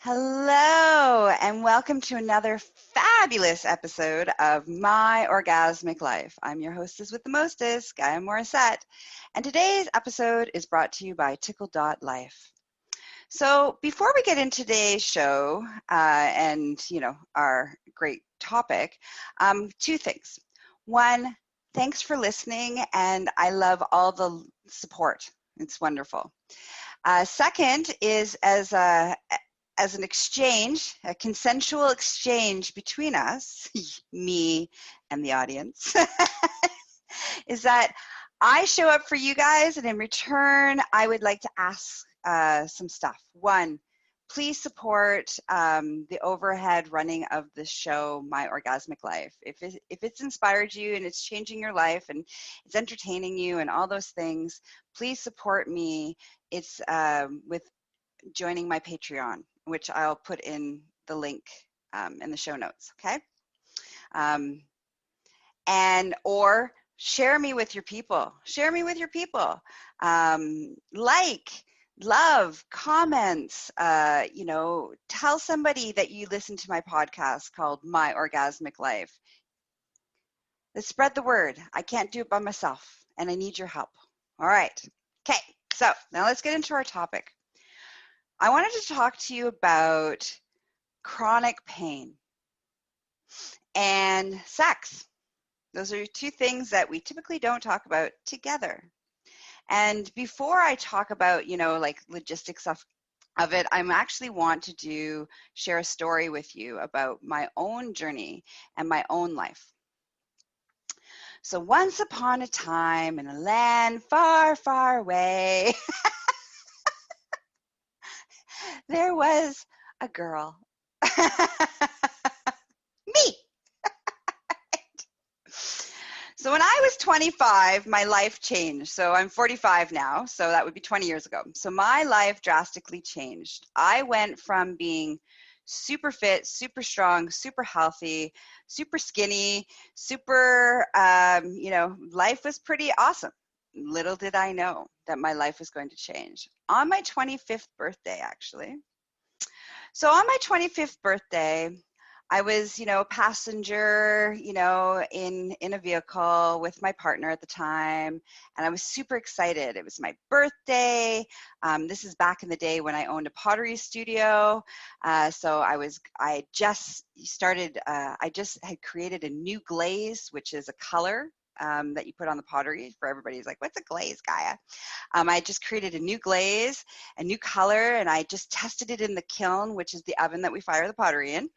Hello, and welcome to another fabulous episode of My Orgasmic Life. I'm your hostess with the mostest, Gaia Morrissette, and today's episode is brought to you by ticklelife. So before we get into today's show and, our great topic, two things. One, thanks for listening, and I love all the support. It's wonderful. Second is as an exchange, a consensual exchange between us, me and the audience, is that I show up for you guys, and in return, I would like to ask some stuff. One, please support the overhead running of the show, My Orgasmic Life. If it's inspired you and it's changing your life and it's entertaining you and all those things, please support me. It's with joining my Patreon, which I'll put in the link in the show notes, okay? Or share me with your people. Share me with your people. Love, comments, tell somebody that you listen to my podcast called My Orgasmic Life. Let's spread the word. I can't do it by myself, and I need your help. All right. Okay, so now let's get into our topic. I wanted to talk to you about chronic pain and sex. Those are two things that we typically don't talk about together. And before I talk about, logistics of it, I actually want to share a story with you about my own journey and my own life. So once upon a time in a land far, far away, there was a girl. Me. So when I was 25, my life changed. So I'm 45 now, so that would be 20 years ago. So my life drastically changed. I went from being super fit, super strong, super healthy, super skinny, super, life was pretty awesome. Little did I know that my life was going to change. On my 25th birthday, actually. So on my 25th birthday, I was, passenger, in a vehicle with my partner at the time, and I was super excited. It was my birthday. This is back in the day when I owned a pottery studio. So I just had created a new glaze, which is a color that you put on the pottery. For everybody's like, what's a glaze, Gaia? I just created a new glaze, a new color, and I just tested it in the kiln, which is the oven that we fire the pottery in.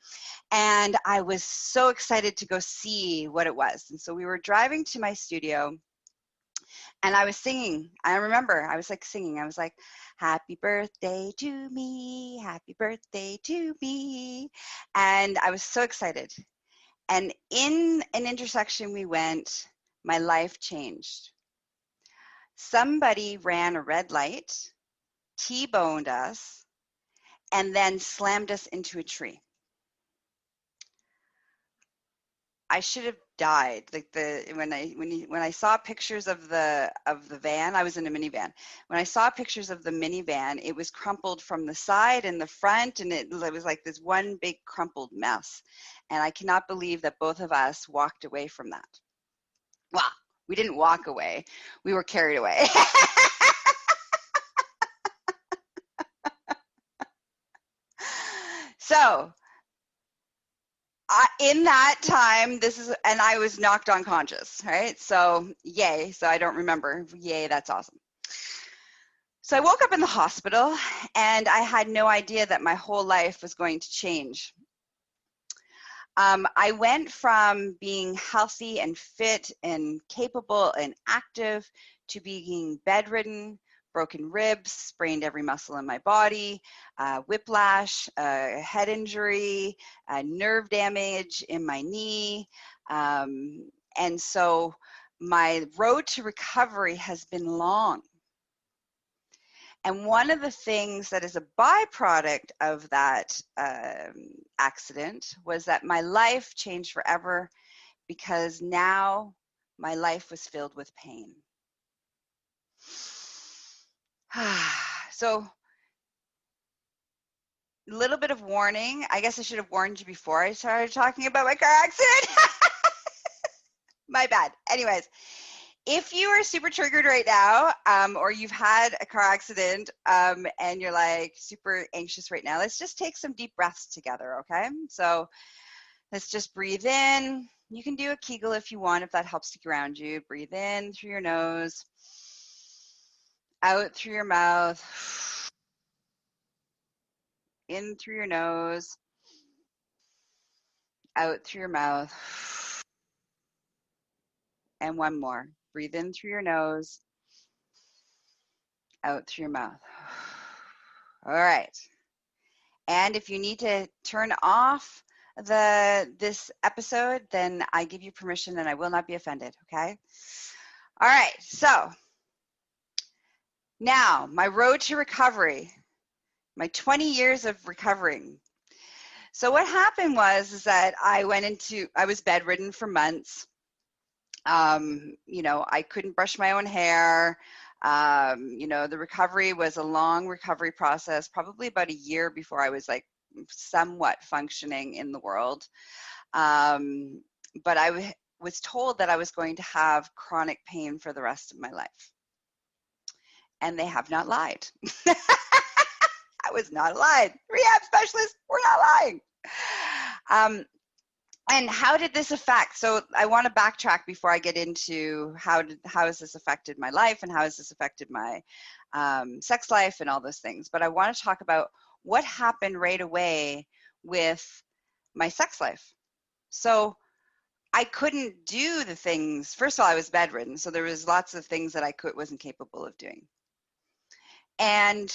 And I was so excited to go see what it was. And so we were driving to my studio, and I was singing. I remember I was singing. I was like, happy birthday to me, happy birthday to me. And I was so excited. And in an intersection we went, my life changed. Somebody ran a red light, T-boned us, and then slammed us into a tree. I should have died. When I saw pictures of the van, I was in a minivan. When I saw pictures of the minivan, it was crumpled from the side and the front, and it was like this one big crumpled mess. And I cannot believe that both of us walked away from that. Well, we didn't walk away. We were carried away. So, in that time, and I was knocked unconscious, right? So, yay. So I don't remember. Yay, that's awesome. So I woke up in the hospital, and I had no idea that my whole life was going to change. I went from being healthy and fit and capable and active to being bedridden, broken ribs, sprained every muscle in my body, whiplash, head injury, nerve damage in my knee. And so my road to recovery has been long. And one of the things that is a byproduct of that accident was that my life changed forever, because now my life was filled with pain. So little bit of warning. I guess I should have warned you before I started talking about my car accident. My bad. Anyways, if you are super triggered right now, or you've had a car accident, and you're like super anxious right now, let's just take some deep breaths together, okay? So let's just breathe in. You can do a Kegel if you want, if that helps to ground you. Breathe in through your nose, out through your mouth, in through your nose, out through your mouth. And one more. Breathe in through your nose, out through your mouth. All right. And if you need to turn off this episode, then I give you permission and I will not be offended, okay? All right. So now my road to recovery, my 20 years of recovering. So what happened is that I was bedridden for months. I couldn't brush my own hair. The recovery was a long recovery process, probably about a year before I was like somewhat functioning in the world. But I was told that I was going to have chronic pain for the rest of my life. And they have not lied. I was not lied. Rehab specialists were not lying. And how did this affect? So I want to backtrack before I get into how has this affected my life and how has this affected my sex life and all those things. But I want to talk about what happened right away with my sex life. So I couldn't do the things. First of all, I was bedridden, so there was lots of things that I wasn't capable of doing. And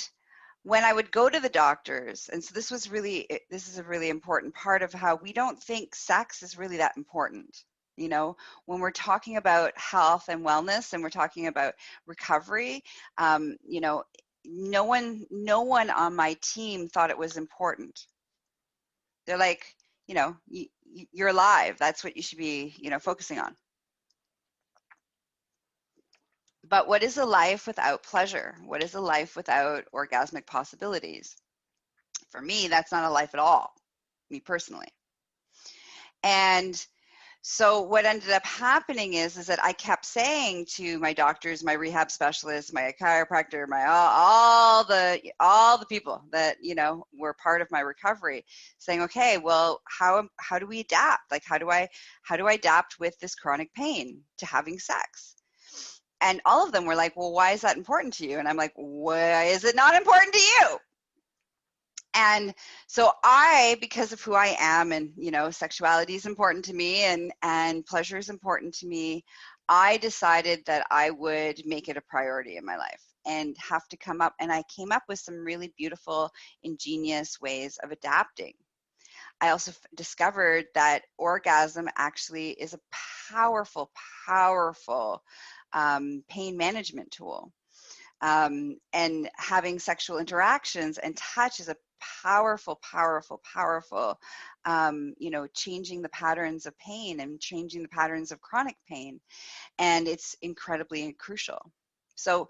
when I would go to the doctors, and so this is a really important part of how we don't think sex is really that important. When we're talking about health and wellness and we're talking about recovery, no one on my team thought it was important. They're like, you're alive. That's what you should be, focusing on. But what is a life without pleasure? What is a life without orgasmic possibilities? For me, that's not a life at all, me personally. And so what ended up happening is that I kept saying to my doctors, my rehab specialists, my chiropractor, all the people that were part of my recovery, saying, okay, well, how do we adapt? Like how do I adapt with this chronic pain to having sex? And all of them were like, well, why is that important to you? And I'm like, why is it not important to you? And so because of who I am and, sexuality is important to me and pleasure is important to me, I decided that I would make it a priority in my life and have to I came up with some really beautiful, ingenious ways of adapting. I also discovered that orgasm actually is a powerful, powerful pain management tool. And having sexual interactions and touch is a powerful, powerful, powerful, changing the patterns of pain and changing the patterns of chronic pain. And it's incredibly crucial. So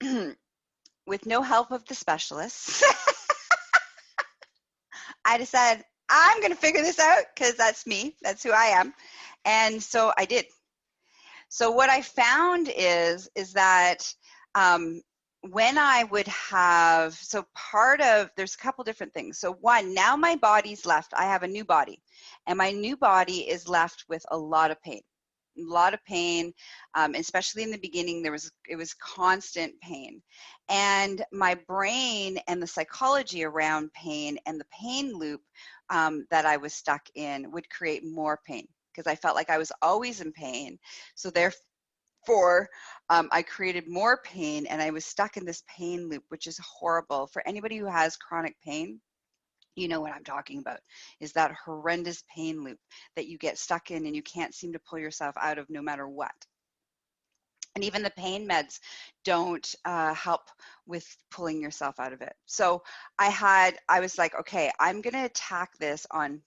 with no help of the specialists, I decided I'm going to figure this out because that's me. That's who I am. And so I did. So what I found is that when I would have, there's a couple different things. So one, now my body's left, I have a new body, and my new body is left with a lot of pain. Especially in the beginning, it was constant pain. And my brain and the psychology around pain and the pain loop that I was stuck in would create more pain because I felt like I was always in pain. So therefore, I created more pain and I was stuck in this pain loop, which is horrible. For anybody who has chronic pain, you know what I'm talking about, is that horrendous pain loop that you get stuck in and you can't seem to pull yourself out of no matter what. And even the pain meds don't help with pulling yourself out of it. So I was like, okay, I'm going to attack this on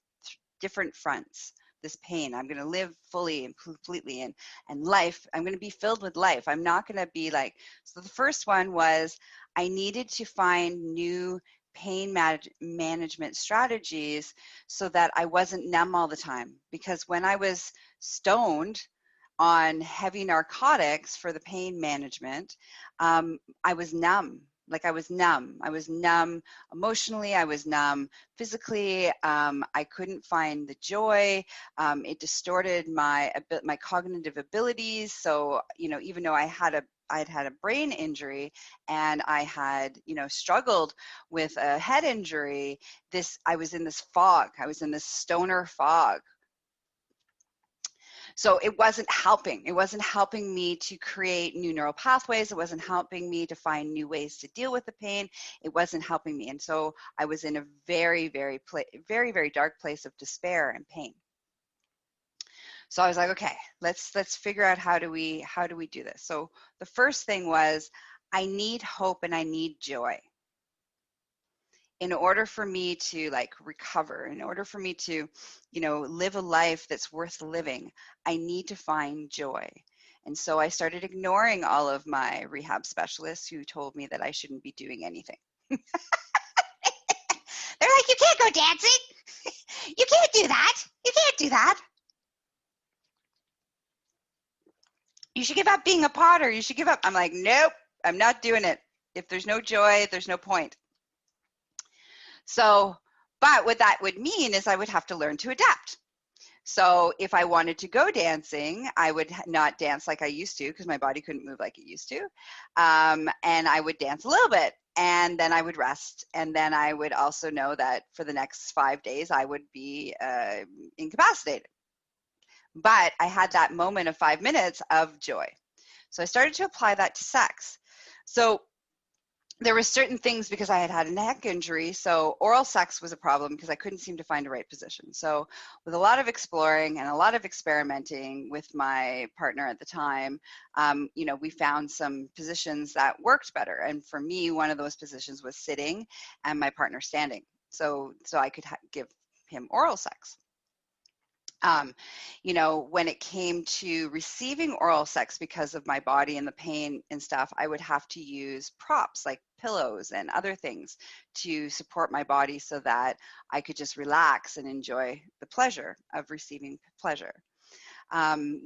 different fronts. This pain, I'm going to live fully and completely and life, I'm going to be filled with life. I'm not going to be like, so the first one was I needed to find new pain management strategies so that I wasn't numb all the time. Because when I was stoned on heavy narcotics for the pain management, I was numb. Like I was numb. I was numb emotionally. I was numb physically. I couldn't find the joy. It distorted my cognitive abilities. So, you know, even though I had a brain injury and I had, you know, struggled with a head injury, I was in this fog. I was in this stoner fog. So it wasn't helping. It wasn't helping me to create new neural pathways. It wasn't helping me to find new ways to deal with the pain. It wasn't helping me. And so I was in a very, very, very dark place of despair and pain. So I was like, okay, let's figure out how do we do this. So the first thing was, I need hope and I need joy. In order for me to like recover, in order for me to, you know, live a life that's worth living, I need to find joy. And so I started ignoring all of my rehab specialists who told me that I shouldn't be doing anything. They're like, you can't go dancing. You can't do that. You can't do that. You should give up being a potter. You should give up. I'm like, nope, I'm not doing it. If there's no joy, there's no point. So, but what that would mean is I would have to learn to adapt. So if I wanted to go dancing, I would not dance like I used to because my body couldn't move like it used to. And I would dance a little bit and then I would rest. And then I would also know that for the next 5 days, I would be incapacitated. But I had that moment of 5 minutes of joy. So I started to apply that to sex. So there were certain things, because I had a neck injury, so oral sex was a problem because I couldn't seem to find a right position. So with a lot of exploring and a lot of experimenting with my partner at the time, you know, we found some positions that worked better. And for me, one of those positions was sitting and my partner standing. So I could give him oral sex. You know, when it came to receiving oral sex, because of my body and the pain and stuff, I would have to use props like pillows and other things to support my body so that I could just relax and enjoy the pleasure of receiving pleasure.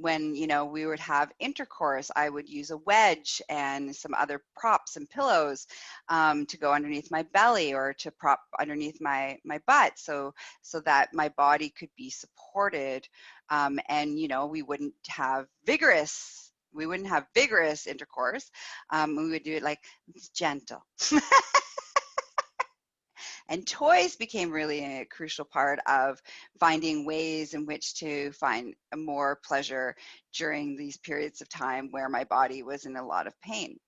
When, you know, we would have intercourse, I would use a wedge and some other props and pillows to go underneath my belly or to prop underneath my butt so that my body could be supported. And, you know, we wouldn't have vigorous intercourse. We would do it like gentle. And toys became really a crucial part of finding ways in which to find more pleasure during these periods of time where my body was in a lot of pain.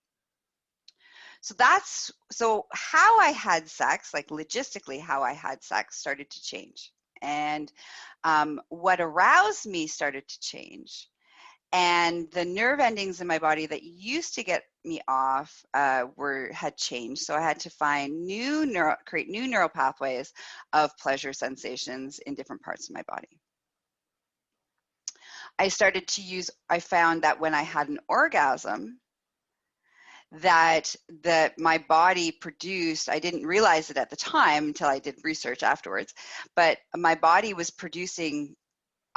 So how I had sex, like logistically how I had sex, started to change. And what aroused me started to change. And the nerve endings in my body that used to get me off had changed. So I had to find create new neural pathways of pleasure sensations in different parts of my body. I found that when I had an orgasm, that my body produced, I didn't realize it at the time until I did research afterwards, but my body was producing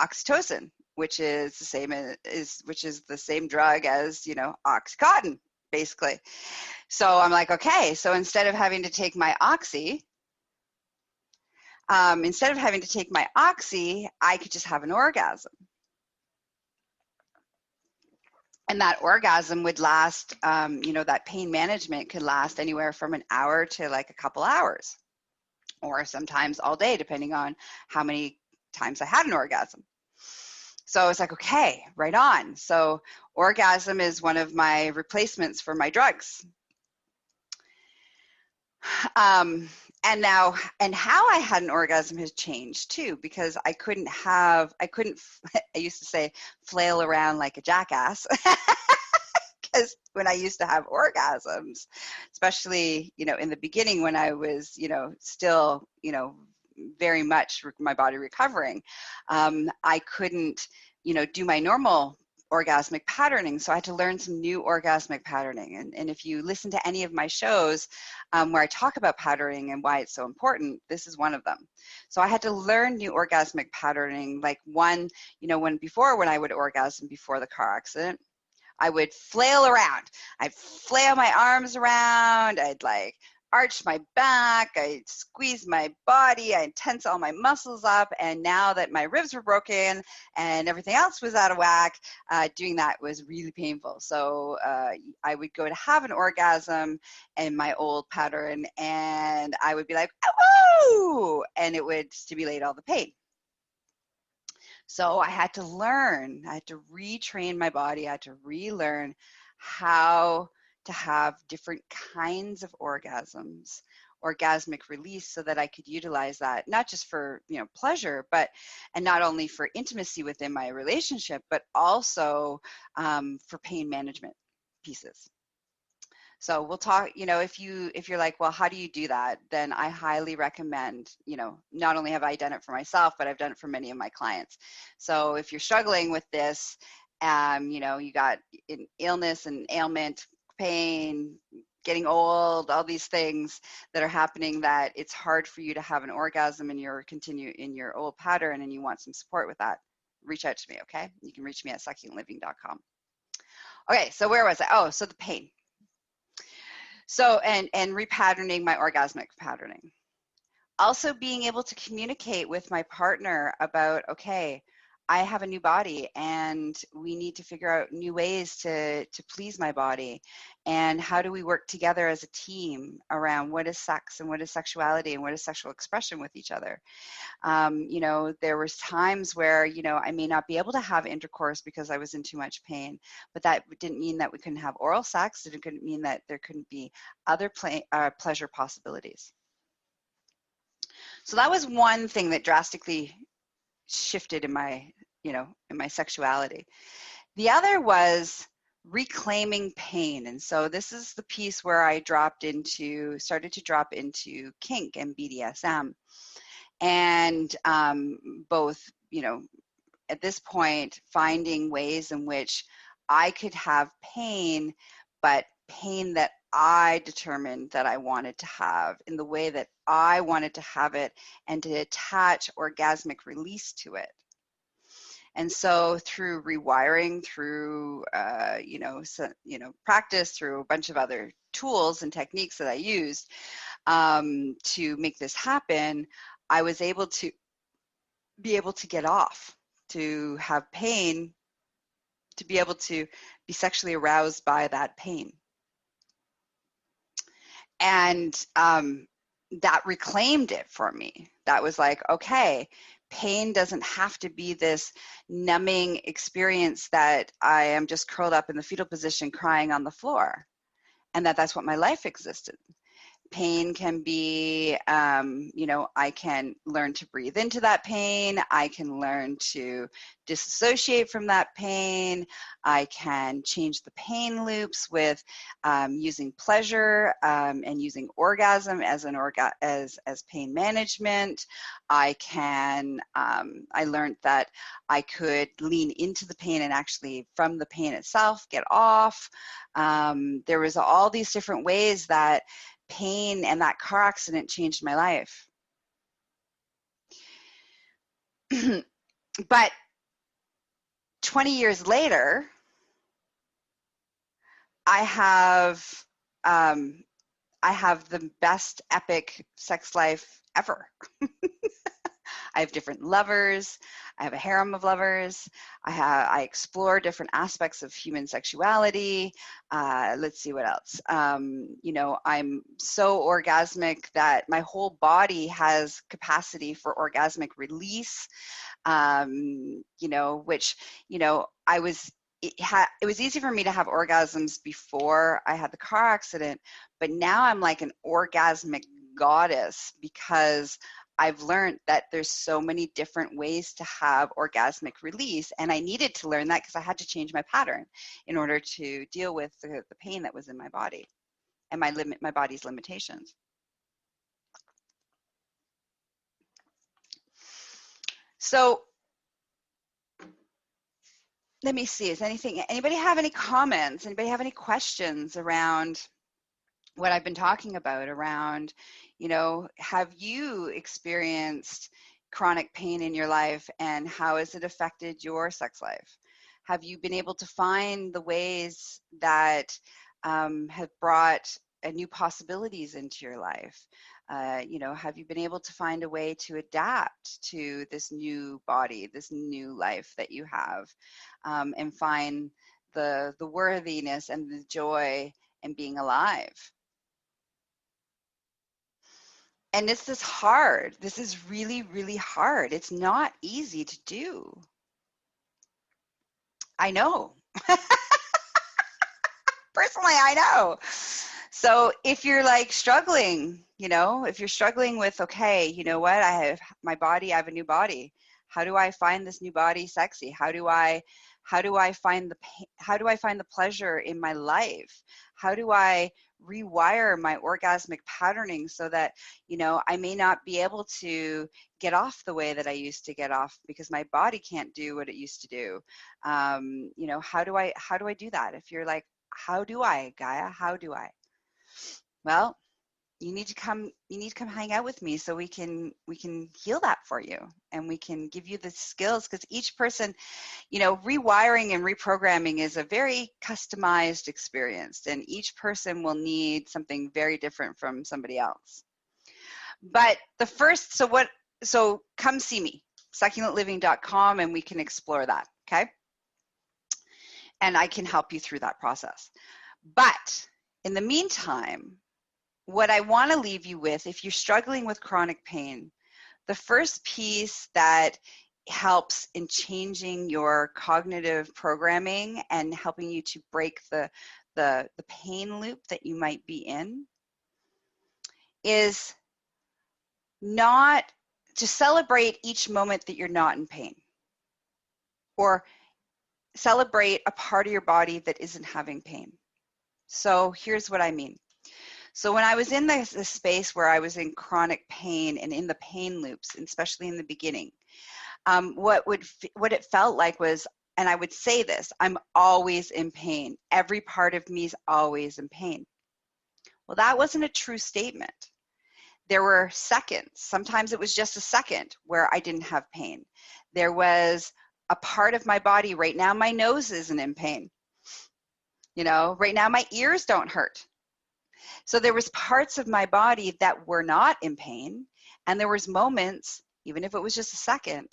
oxytocin, which is the same drug as, you know, Oxycontin, basically. So I'm like, okay, so instead of having to take my oxy, I could just have an orgasm. And that orgasm would last, you know, that pain management could last anywhere from an hour to like a couple hours, or sometimes all day, depending on how many times I had an orgasm. So I was like, okay, right on. So orgasm is one of my replacements for my drugs. And how I had an orgasm has changed too, because I used to say flail around like a jackass. Because when I used to have orgasms, especially, you know, in the beginning when I was, you know, still, you know, very much my body recovering, I couldn't, you know, do my normal orgasmic patterning. So I had to learn some new orgasmic patterning. And if you listen to any of my shows where I talk about patterning and why it's so important, this is one of them. So I had to learn new orgasmic patterning. Like one, when I would orgasm before the car accident, I would flail around. I'd flail my arms around. I'd like arch my back. I'd squeeze my body. I'd tense all my muscles up. And now that my ribs were broken and everything else was out of whack, doing that was really painful. So I would go to have an orgasm in my old pattern, and I would be like, oh, and it would stimulate all the pain. So I had to learn, I had to retrain my body, I had to relearn how to have different kinds of orgasms, orgasmic release, so that I could utilize that, not just for, pleasure, and not only for intimacy within my relationship, but also for pain management pieces. So we'll talk, if you're like, well, how do you do that? Then I highly recommend, not only have I done it for myself, but I've done it for many of my clients. So if you're struggling with this, you got an illness and ailment, pain, getting old, all these things that are happening, that it's hard for you to have an orgasm and you're continue in your old pattern and you want some support with that, reach out to me. Okay. You can reach me at succulentliving.com. Okay. So where was I? Oh, so the pain. So, and repatterning my orgasmic patterning. Also being able to communicate with my partner about, okay, I have a new body and we need to figure out new ways to please my body. And how do we work together as a team around what is sex and what is sexuality and what is sexual expression with each other? There was times where, I may not be able to have intercourse because I was in too much pain, but that didn't mean that we couldn't have oral sex. It couldn't mean that there couldn't be other pleasure possibilities. So that was one thing that drastically shifted in my, in my sexuality. The other was reclaiming pain. And so this is the piece where I started to drop into kink and BDSM. And both, at this point, finding ways in which I could have pain, but pain that I determined that I wanted to have in the way that I wanted to have it, and to attach orgasmic release to it. And so through rewiring, through, practice, through a bunch of other tools and techniques that I used to make this happen, I was able to get off, to have pain, to be able to be sexually aroused by that pain. And that reclaimed it for me. That was like, okay, pain doesn't have to be this numbing experience that I am just curled up in the fetal position crying on the floor, and that's what my life existed. Pain can be, I can learn to breathe into that pain. I can learn to disassociate from that pain. I can change the pain loops with using pleasure and using orgasm as as pain management. I learned that I could lean into the pain and actually from the pain itself get off. There was all these different ways that pain and that car accident changed my life. But 20 years later, I have the best epic sex life ever. I have different lovers. I have a harem of lovers. I explore different aspects of human sexuality. Let's see what else. I'm so orgasmic that my whole body has capacity for orgasmic release. Which it was easy for me to have orgasms before I had the car accident, but now I'm like an orgasmic goddess because I've learned that there's so many different ways to have orgasmic release, and I needed to learn that because I had to change my pattern in order to deal with the pain that was in my body and my body's limitations. So let me see, anybody have any comments? Anybody have any questions around what I've been talking about around, have you experienced chronic pain in your life, and how has it affected your sex life? Have you been able to find the ways that have brought new possibilities into your life? Have you been able to find a way to adapt to this new body, this new life that you have, and find the worthiness and the joy in being alive? And this is hard. This is really, really hard. It's not easy to do. I know. Personally, I know. So if you're like struggling, if you're struggling with, okay, you know what, I have my body, I have a new body. How do I find this new body sexy? How do I find the pleasure in my life? How do I rewire my orgasmic patterning so that, I may not be able to get off the way that I used to get off because my body can't do what it used to do. How do I do that? If you're like, how do I, Gaia? How do I? Well, you need to come hang out with me so we can heal that for you, and we can give you the skills, because each person, rewiring and reprogramming is a very customized experience, and each person will need something very different from somebody else. But so come see me, succulentliving.com, and we can explore that, okay? And I can help you through that process. But in the meantime, what I want to leave you with, if you're struggling with chronic pain, the first piece that helps in changing your cognitive programming and helping you to break the pain loop that you might be in is not to celebrate each moment that you're not in pain, or celebrate a part of your body that isn't having pain. So here's what I mean. So when I was in the space where I was in chronic pain and in the pain loops, especially in the beginning, what it felt like was, and I would say this, I'm always in pain. Every part of me is always in pain. Well, that wasn't a true statement. There were seconds. Sometimes it was just a second where I didn't have pain. There was a part of my body. Right now, my nose isn't in pain. Right now, my ears don't hurt. So there was parts of my body that were not in pain, and there was moments, even if it was just a second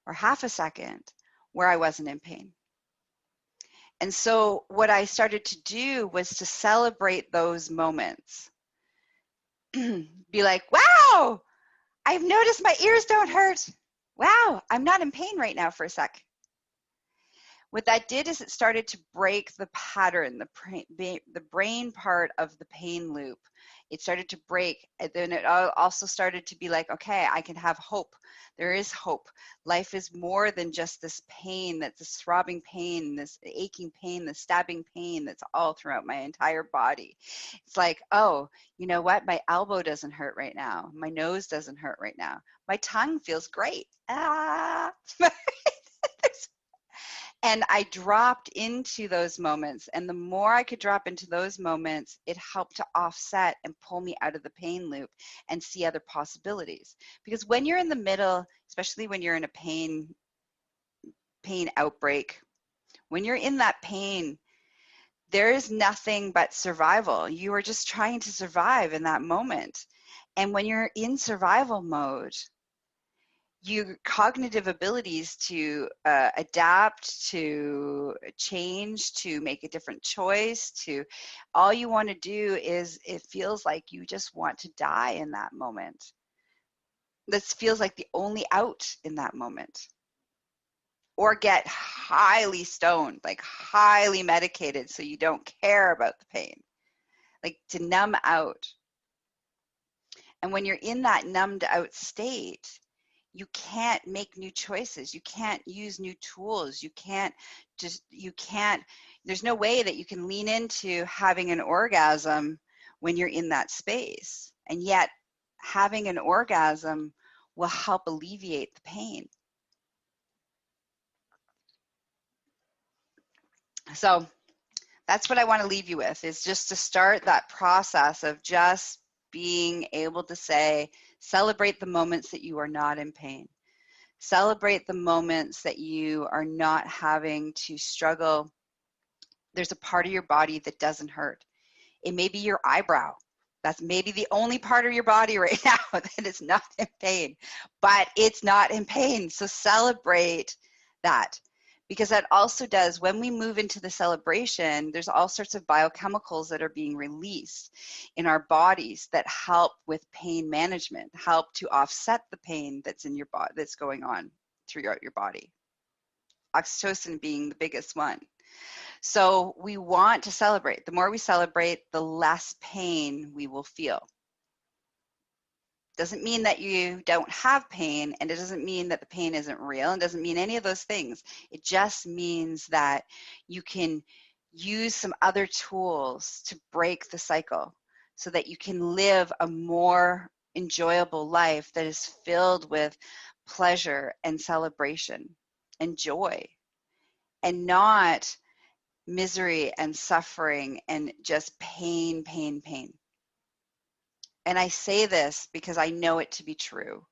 or half a second, where I wasn't in pain. And so what I started to do was to celebrate those moments. Be like, wow, I've noticed my ears don't hurt. Wow, I'm not in pain right now for a sec. What that did is it started to break the pattern, the brain part of the pain loop. It started to break, and then it also started to be like, okay, I can have hope. There is hope. Life is more than just this pain, that's this throbbing pain, this aching pain, this stabbing pain that's all throughout my entire body. It's like, oh, you know what? My elbow doesn't hurt right now. My nose doesn't hurt right now. My tongue feels great. And I dropped into those moments, and the more I could drop into those moments, it helped to offset and pull me out of the pain loop and see other possibilities. Because when you're in the middle, especially when you're in a pain outbreak, when you're in that pain, there is nothing but survival. You are just trying to survive in that moment. And when you're in survival mode, your cognitive abilities to adapt, to change, to make a different choice, all you want to do is, it feels like you just want to die in that moment. This feels like the only out in that moment. Or get highly stoned, like highly medicated, so you don't care about the pain, like to numb out. And when you're in that numbed out state, you can't make new choices. You can't use new tools. There's no way that you can lean into having an orgasm when you're in that space. And yet having an orgasm will help alleviate the pain. So that's what I want to leave you with, is just to start that process of just being able to say, celebrate the moments that you are not in pain. Celebrate the moments that you are not having to struggle. There's a part of your body that doesn't hurt. It may be your eyebrow. That's maybe the only part of your body right now that is not in pain, but it's not in pain. So celebrate that, because that also does, when we move into the celebration, there's all sorts of biochemicals that are being released in our bodies that help with pain management, help to offset the pain that's in your body, that's going on throughout your body. Oxytocin being the biggest one. So we want to celebrate. The more we celebrate, the less pain we will feel. Doesn't mean that you don't have pain, and it doesn't mean that the pain isn't real, and doesn't mean any of those things. It just means that you can use some other tools to break the cycle so that you can live a more enjoyable life that is filled with pleasure and celebration and joy, and not misery and suffering and just pain, pain, pain. And I say this because I know it to be true.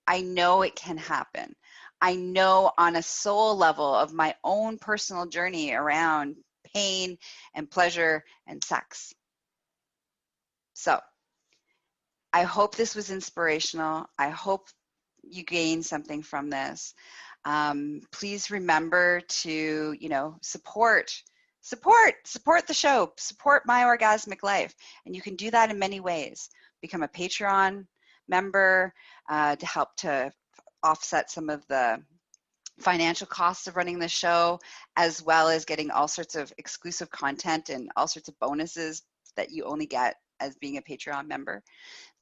I know it can happen. I know on a soul level of my own personal journey around pain and pleasure and sex. So I hope this was inspirational. I hope you gained something from this. Please remember to, support the show, support My Orgasmic Life. And you can do that in many ways. Become a Patreon member to help to offset some of the financial costs of running the show, as well as getting all sorts of exclusive content and all sorts of bonuses that you only get as being a Patreon member.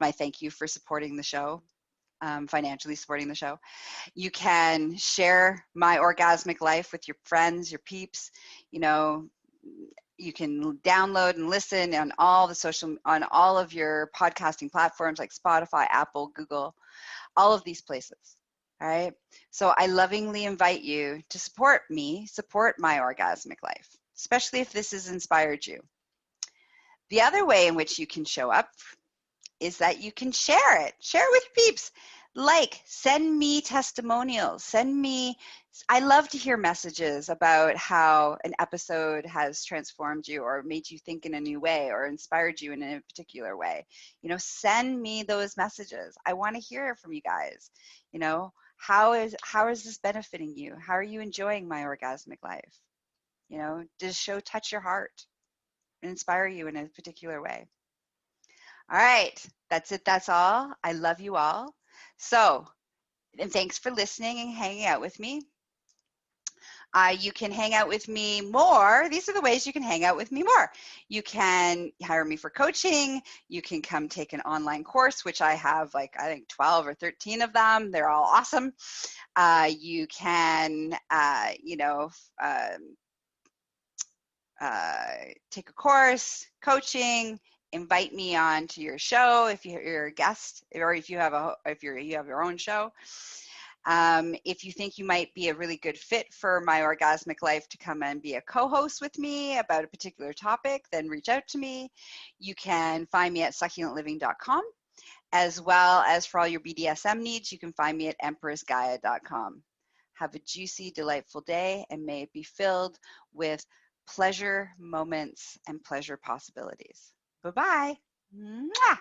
My thank you for supporting the show, financially supporting the show. You can share My Orgasmic Life with your friends, your peeps. You can download and listen on all of your podcasting platforms like Spotify, Apple, Google, all of these places. All right. So I lovingly invite you to support me, support My Orgasmic Life, especially if this has inspired you. The other way in which you can show up is that you can share it with your peeps. Send me testimonials, I love to hear messages about how an episode has transformed you or made you think in a new way or inspired you in a particular way. Send me those messages. I want to hear from you guys. How is this benefiting you? How are you enjoying My Orgasmic Life? Does the show touch your heart and inspire you in a particular way? All right, that's it. That's all. I love you all. So, and thanks for listening and hanging out with me. You can hang out with me more. These are the ways you can hang out with me more. You can hire me for coaching. You can come take an online course, which I have I think 12 or 13 of them. They're all awesome. You can, take a course, coaching, invite me on to your show if you're a guest, or if you have your own show. If you think you might be a really good fit for My Orgasmic Life to come and be a co-host with me about a particular topic, then reach out to me. You can find me at succulentliving.com, as well as for all your BDSM needs, you can find me at empressgaia.com. Have a juicy, delightful day, and may it be filled with pleasure moments and pleasure possibilities. Bye-bye. Mwah!